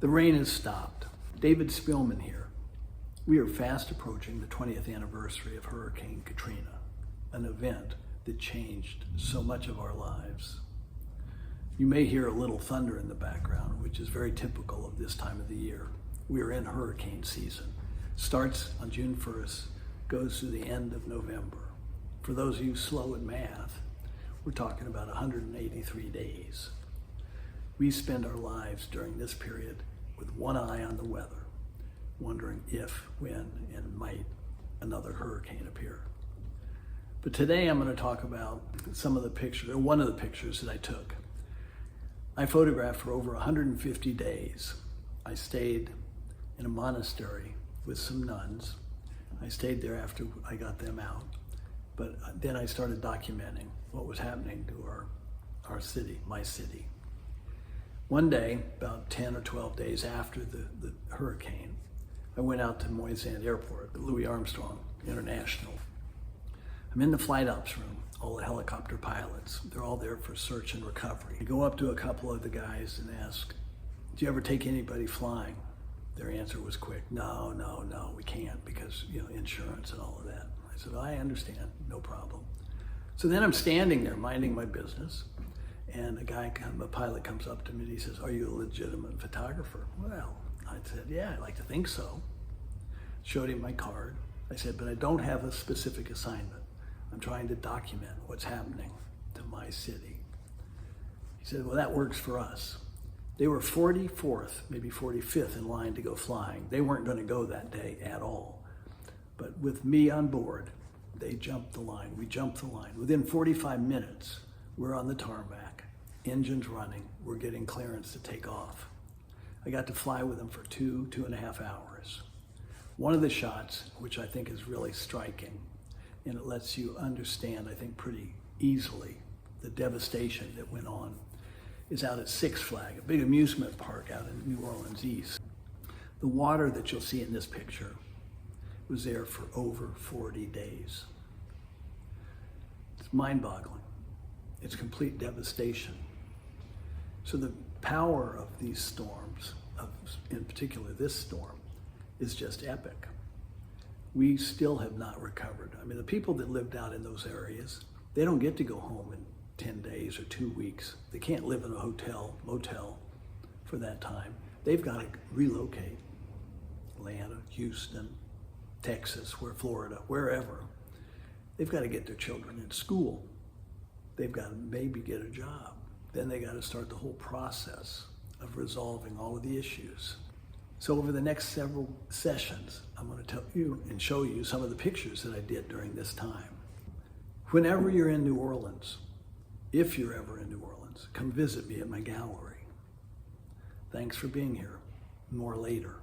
The rain has stopped. David Spielman here. We are fast approaching the 20th anniversary of Hurricane Katrina, an event that changed so much of our lives. You may hear a little thunder in the background, which is very typical of this time of the year. We are in hurricane season. Starts on June 1st, goes to the end of November. For those of you slow at math, we're talking about 183 days. We spend our lives during this period with one eye on the weather, wondering if, when, and might another hurricane appear. But today I'm going to talk about some of the pictures, or one of the pictures that I took. I photographed for over 150 days. I stayed in a monastery with some nuns. I stayed there after I got them out. But then I started documenting what was happening to our city, my city. One day, about 10 or 12 days after the hurricane, I went out to Moisant Airport, Louis Armstrong International. I'm in the flight ops room, all the helicopter pilots. They're all there for search and recovery. I go up to a couple of the guys and ask, do you ever take anybody flying? Their answer was quick, no, we can't because, insurance and all of that. I said, I understand, no problem. So then I'm standing there minding my business, and a pilot comes up to me and he says, are you a legitimate photographer? Well, I said, yeah, I like to think so. Showed him my card. I said, but I don't have a specific assignment. I'm trying to document what's happening to my city. He said, well, that works for us. They were 44th, maybe 45th in line to go flying. They weren't going to go that day at all. But with me on board, they jumped the line. We jumped the line. Within 45 minutes, we're on the tarmac, engines running, we're getting clearance to take off. I got to fly with them for 2.5 hours. One of the shots, which I think is really striking, and it lets you understand, I think, pretty easily the devastation that went on, is out at Six Flags, a big amusement park out in New Orleans East. The water that you'll see in this picture was there for over 40 days. It's mind-boggling. It's complete devastation. So the power of these storms, in particular this storm, is just epic. We still have not recovered. I mean, the people that lived out in those areas, they don't get to go home in 10 days or 2 weeks. They can't live in a hotel, motel for that time. They've got to relocate. Atlanta, Houston, Texas, Florida, wherever. They've got to get their children in school. They've got to maybe get a job. Then they got to start the whole process of resolving all of the issues. So over the next several sessions, I'm going to tell you and show you some of the pictures that I did during this time. Whenever you're in New Orleans, if you're ever in New Orleans, come visit me at my gallery. Thanks for being here. More later.